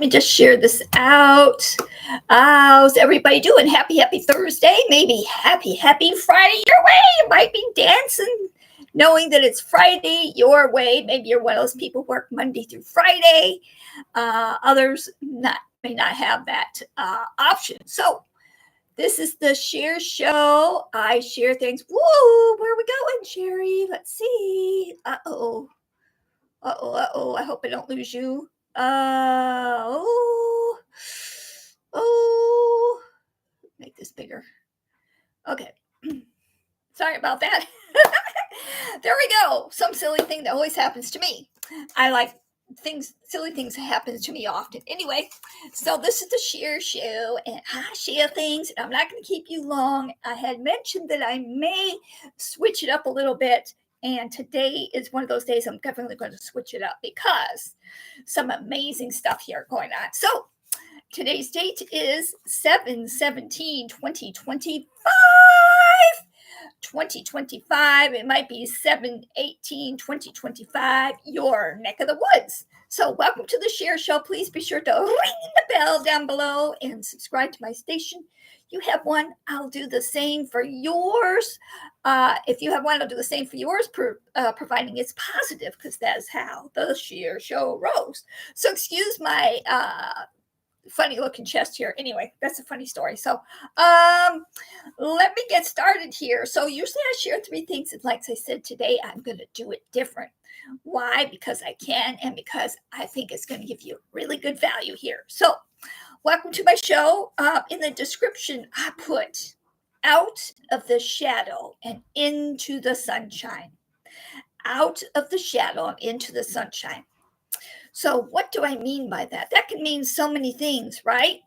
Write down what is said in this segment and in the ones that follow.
me just share this out. How's everybody doing? Happy Thursday. Maybe happy Friday your way. You might be dancing knowing that it's Friday your way. Maybe you're one of those people who work Monday through Friday. Others may not have that option. So this is the share show. I share things. Woo! Where are we going, Sherry? Let's see. Uh-oh. I hope I don't lose you. Make this bigger. Okay. Sorry about that. There we go. Some silly thing that always happens to me. I like silly things happen to me often. Anyway, so this is the share show, and I share things. I'm not going to keep you long. I had mentioned that I may switch it up a little bit. And today is one of those days I'm definitely going to switch it up because some amazing stuff here going on. So today's date is 7/17/2025. 2025. It might be 7/18/2025, your neck of the woods. So welcome to the share show. Please be sure to ring the bell down below and subscribe to my station. You have one, I'll do the same for yours. If you have one, I'll do the same for yours, providing it's positive, because that's how the share show rolls. So excuse my funny looking chest here. Anyway, that's a funny story. So let me get started here. So usually I share 3 things, and like I said, today I'm going to do it different. Why? Because I can, and because I think it's going to give you really good value here. So welcome to my show. In the description, I put out of the shadow and into the sunshine. Out of the shadow and into the sunshine. So what do I mean by that? That can mean so many things, right?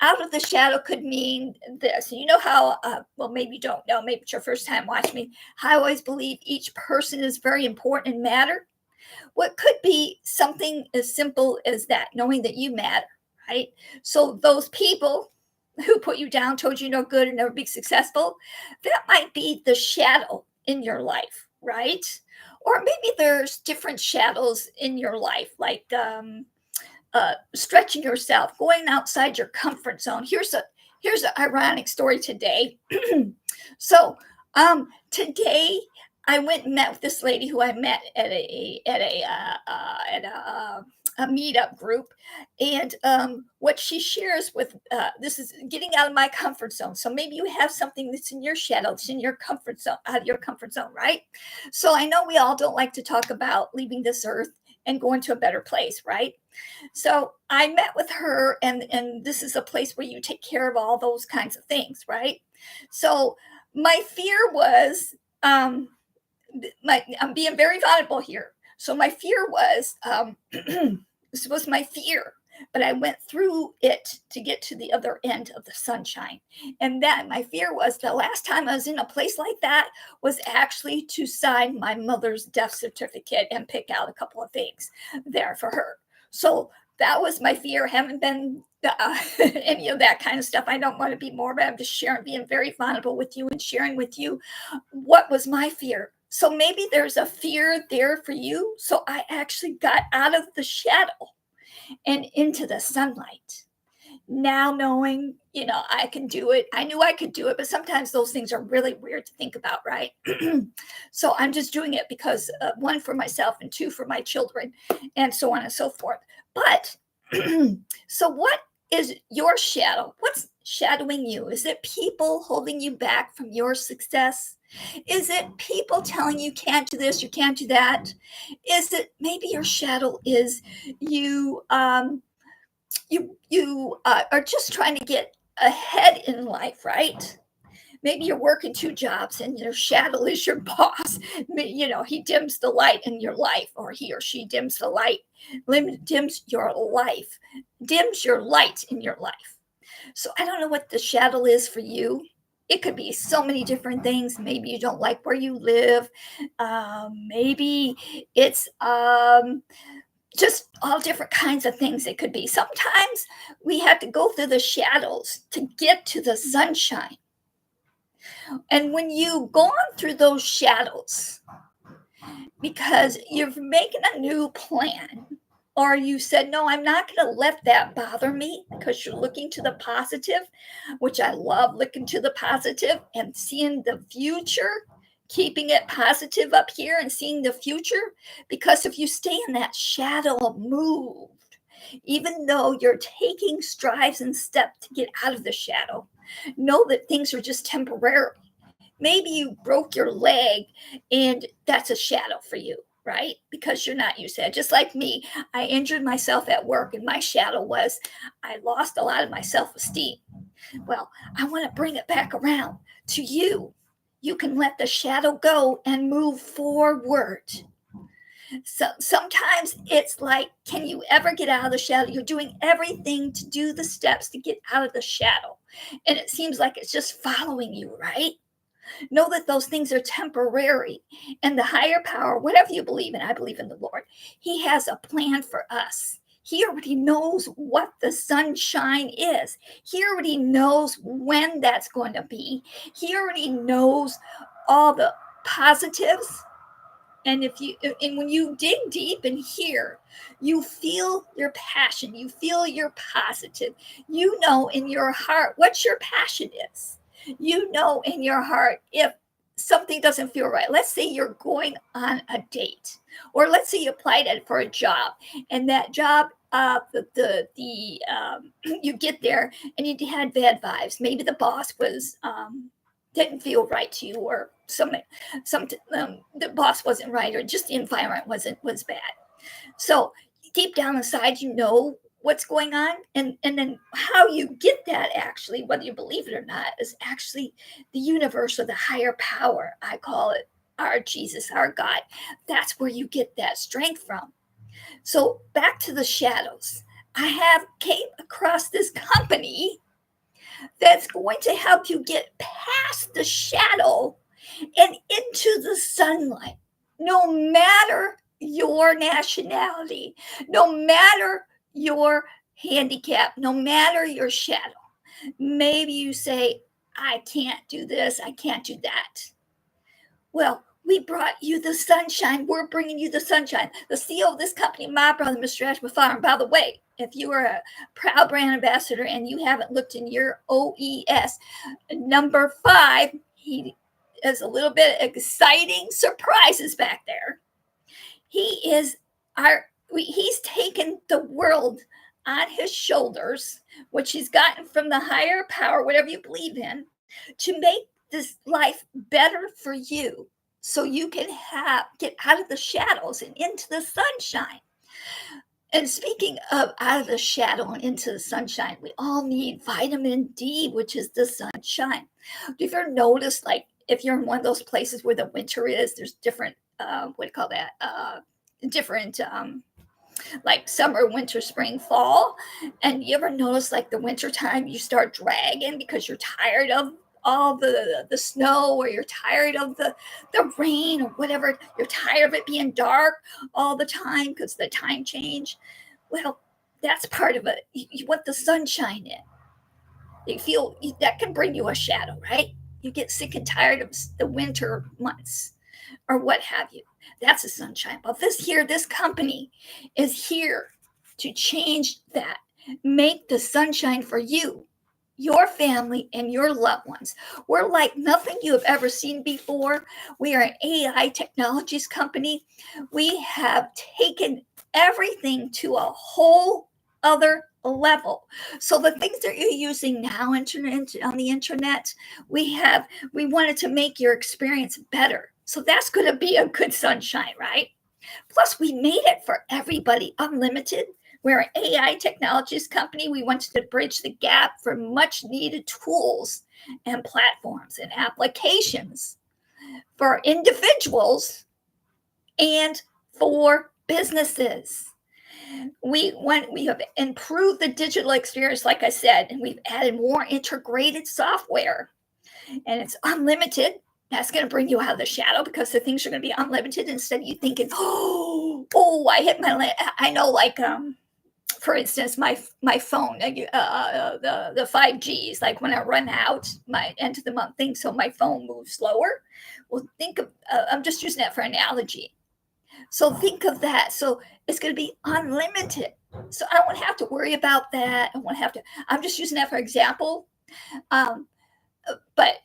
Out of the shadow could mean this. You know how, well, maybe you don't know, maybe it's your first time watching me. I always believe each person is very important and matter. What could be something as simple as that, knowing that you matter, right? So those people who put you down, told you no good and never be successful, that might be the shadow in your life, right? Or maybe there's different shadows in your life, like stretching yourself, going outside your comfort zone. Here's an ironic story today. So today I went and met with this lady who I met at a meetup group, and what she shares with this is getting out of my comfort zone. So maybe you have something that's in your shadow, it's in your comfort zone, out of your comfort zone, right? So I know we all don't like to talk about leaving this earth and going to a better place, right? So I met with her, and this is a place where you take care of all those kinds of things, right? So my fear was, I'm being very vulnerable here. So my fear was, this was my fear, but I went through it to get to the other end of the sunshine. And that my fear was, the last time I was in a place like that was actually to sign my mother's death certificate and pick out a couple of things there for her. So that was my fear. Haven't been any of that kind of stuff. I don't want to be morbid. I'm just sharing, being very vulnerable with you and sharing with you what was my fear. So maybe there's a fear there for you. So I actually got out of the shadow and into the sunlight. Now knowing, I can do it. I knew I could do it, but sometimes those things are really weird to think about, right? So I'm just doing it because 1, for myself, and 2, for my children, and so on and so forth. But so what is your shadow? What's shadowing you? Is it people holding you back from your success? Is it people telling you can't do this, you can't do that? Is it maybe your shadow is you are just trying to get ahead in life, right? Maybe you're working 2 jobs and your shadow is your boss. He dims the light in your life, or he or she dims the light, dims your life, dims your light in your life. So I don't know what the shadow is for you. It could be so many different things. Maybe you don't like where you live. Maybe it's just all different kinds of things it could be. Sometimes we have to go through the shadows to get to the sunshine. And when you've gone through those shadows, because you're making a new plan, or you said, no, I'm not going to let that bother me, because you're looking to the positive, which I love, looking to the positive and seeing the future, keeping it positive up here and seeing the future. Because if you stay in that shadow of move, even though you're taking strides and steps to get out of the shadow, know that things are just temporary. Maybe you broke your leg and that's a shadow for you, right? Because you're not used to it. Just like me, I injured myself at work, and my shadow was I lost a lot of my self-esteem. Well, I want to bring it back around to you. You can let the shadow go and move forward. So sometimes it's like, can you ever get out of the shadow? You're doing everything to do the steps to get out of the shadow, and it seems like it's just following you, right? Know that those things are temporary, and the higher power, whatever you believe in, I believe in the Lord, He has a plan for us. He already knows what the sunshine is. He already knows when that's going to be. He already knows all the positives. And when you dig deep in here, you feel your passion, you feel your positive. You know in your heart what your passion is. You know in your heart if something doesn't feel right. Let's say you're going on a date, or let's say you applied for a job, and that job, you get there and you had bad vibes. Maybe the boss was didn't feel right to you, or the boss wasn't right, or just the environment was bad. So deep down inside, you know what's going on, and then how you get that, actually, whether you believe it or not, is actually the universe, or the higher power. I call it our Jesus, our God. That's where you get that strength from. So back to the shadows. I have came across this company that's going to help you get past the shadow and into the sunlight, no matter your nationality, no matter your handicap, no matter your shadow. Maybe you say, I can't do this, I can't do that. Well, we brought you the sunshine. We're bringing you the sunshine. The CEO of this company, my brother, Mr. Ashby Farm. By the way, if you are a proud brand ambassador and you haven't looked in your OES, number 5, he has a little bit exciting surprises back there. He's taken the world on his shoulders, which he's gotten from the higher power, whatever you believe in, to make this life better for you, so you can get out of the shadows and into the sunshine. And speaking of out of the shadow and into the sunshine, we all need vitamin D, which is the sunshine. Have you ever noticed, like, if you're in one of those places where the winter is, there's different, what do you call that? Different, like summer, winter, spring, fall. And you ever notice, like, the winter time, you start dragging because you're tired of all the snow, or you're tired of the rain, or whatever. You're tired of it being dark all the time because the time change. Well, that's part of it. You want the sunshine in. You feel that can bring you a shadow, right? You get sick and tired of the winter months, or what have you. That's the sunshine. But this company is here to change that, make the sunshine for you, your family, and your loved ones. We're like nothing you have ever seen before. We are an AI technologies company. We have taken everything to a whole other level. So the things that you're using now on the internet, we wanted to make your experience better. So that's going to be a good sunshine, right? Plus, we made it for everybody, unlimited. We're an AI technologies company. We wanted to bridge the gap for much needed tools and platforms and applications for individuals and for businesses. We have improved the digital experience, like I said, and we've added more integrated software, and it's unlimited. That's going to bring you out of the shadow, because the things are going to be unlimited, instead of you thinking, I hit my, I know, like, for instance, my phone, the 5Gs, like when I run out my end of the month thing, so my phone moves slower. Well, think of, I'm just using that for analogy. So think of that. So it's going to be unlimited. So I won't have to worry about that. I won't have to. I'm just using that for example. Um, but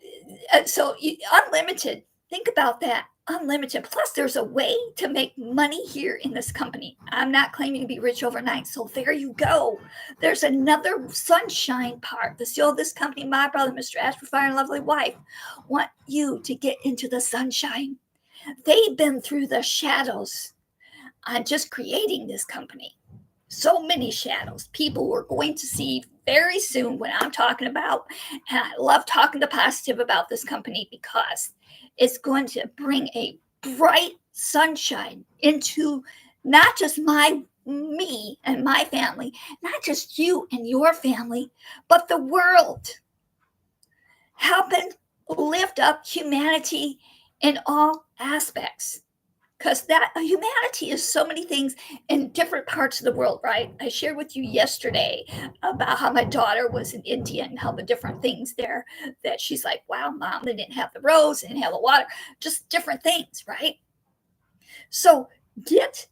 so unlimited. Think about that. Unlimited. Plus, there's a way to make money here in this company. I'm not claiming to be rich overnight. So there you go. There's another sunshine part. The CEO of this company, my brother, Mr. Ashford Fire and lovely wife, want you to get into the sunshine. They've been through the shadows on just creating this company. So many shadows. People we're going to see very soon what I'm talking about. And I love talking to positive about this company because it's going to bring a bright sunshine into not just me and my family, not just you and your family, but the world. Helping lift up humanity in all aspects. Because that humanity is so many things in different parts of the world, right? I shared with you yesterday about how my daughter was in India and how the different things there that she's like, wow, mom, they didn't have the roads, they didn't have the water, just different things, right? So get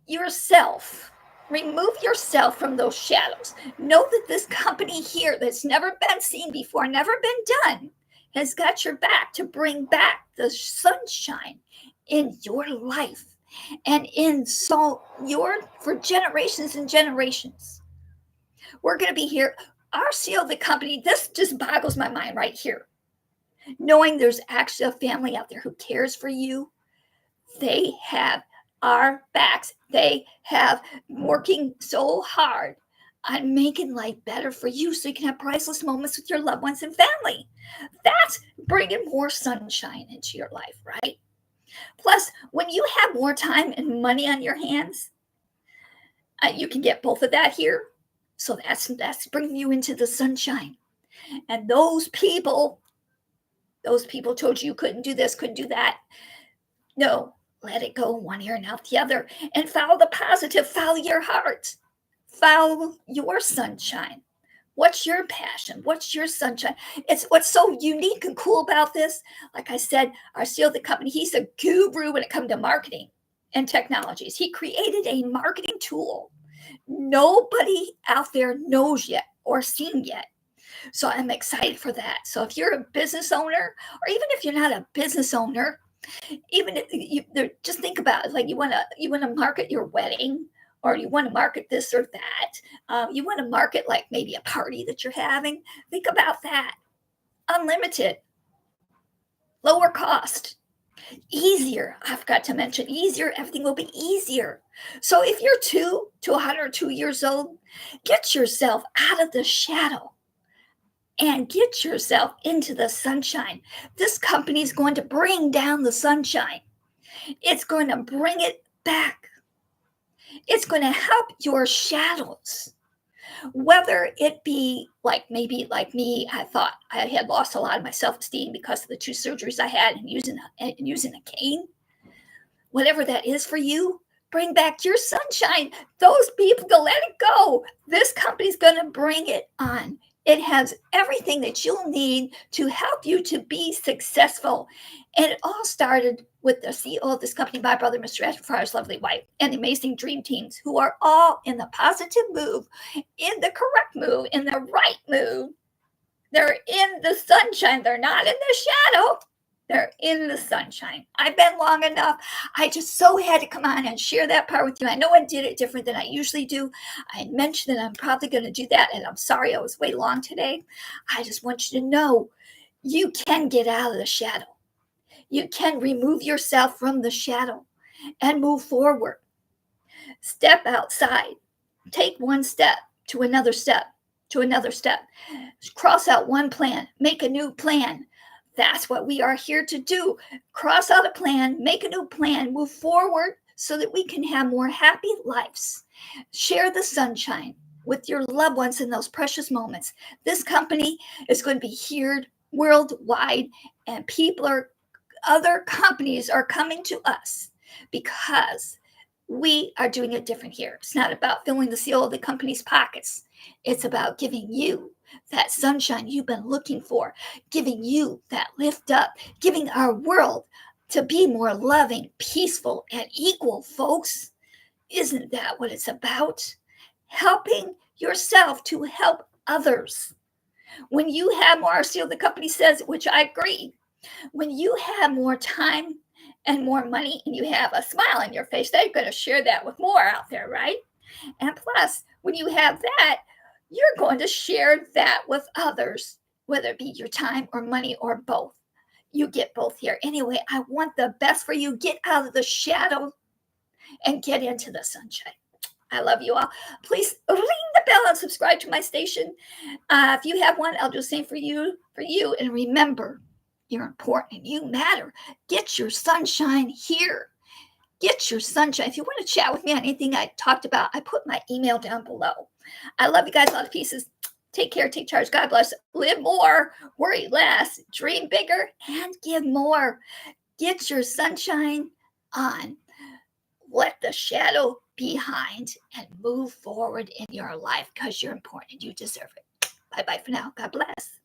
yourself, remove yourself from those shadows. Know that this company here that's never been seen before, never been done, has got your back to bring back the sunshine in your life and in for generations and generations. We're going to be here. Our CEO of the company, this just boggles my mind right here. Knowing there's actually a family out there who cares for you. They have our backs. They have working so hard on making life better for you so you can have priceless moments with your loved ones and family. That's bringing more sunshine into your life, right? Plus, when you have more time and money on your hands, you can get both of that here. So that's bringing you into the sunshine. And those people told you couldn't do this, couldn't do that. No, let it go one ear and out the other. And follow the positive, follow your heart, follow your sunshine. What's your passion? What's your sunshine? It's what's so unique and cool about this. Like I said, our CEO of the company, he's a guru when it comes to marketing and technologies. He created a marketing tool nobody out there knows yet or seen yet. So I'm excited for that. So if you're a business owner, or even if you're not a business owner, even if just think about it, like you want to market your wedding, or you want to market this or that. You want to market like maybe a party that you're having. Think about that. Unlimited, lower cost, easier. I forgot to mention easier. Everything will be easier. So if you're 2 to 102 years old, get yourself out of the shadow and get yourself into the sunshine. This company is going to bring down the sunshine. It's going to bring it back. It's going to help your shadows. Whether it be like maybe like me, I thought I had lost a lot of my self-esteem because of the 2 surgeries I had and using a cane. Whatever that is for you, bring back your sunshine. Those people, to let it go. This company's going to bring it on. It has everything that you'll need to help you to be successful. And it all started with the CEO of this company, my brother, Mr. Ashford Fryer's lovely wife, and the amazing dream teams who are all in the positive move, in the correct move, in the right move. They're in the sunshine. They're not in the shadow. They're in the sunshine. I've been long enough. I just so had to come on and share that part with you. I know I did it different than I usually do. I mentioned that I'm probably going to do that, and I'm sorry I was way long today. I just want you to know you can get out of the shadow. You can remove yourself from the shadow and move forward. Step outside. Take one step to another step to another step. Cross out one plan. Make a new plan. That's what we are here to do. Cross out a plan, make a new plan, move forward so that we can have more happy lives. Share the sunshine with your loved ones in those precious moments. This company is going to be here worldwide, and other companies are coming to us because we are doing it different here. It's not about filling the CEO of the company's pockets. It's about giving you that sunshine you've been looking for, giving you that lift up, giving our world to be more loving, peaceful, and equal, folks. Isn't that what it's about? Helping yourself to help others. When you have more, see what the company says, which I agree, when you have more time and more money and you have a smile on your face, they're going to share that with more out there, right? And plus, when you have that, you're going to share that with others, whether it be your time or money or both. You get both here. Anyway, I want the best for you. Get out of the shadow and get into the sunshine. I love you all. Please ring the bell and subscribe to my station. If you have one, I'll do the same for you. And remember, you're important and you matter. Get your sunshine here. Get your sunshine. If you want to chat with me on anything I talked about, I put my email down below. I love you guys, a lot of pieces. Take care, take charge. God bless. Live more, worry less, dream bigger, and give more. Get your sunshine on. Let the shadow behind and move forward in your life because you're important. You deserve it. Bye-bye for now. God bless.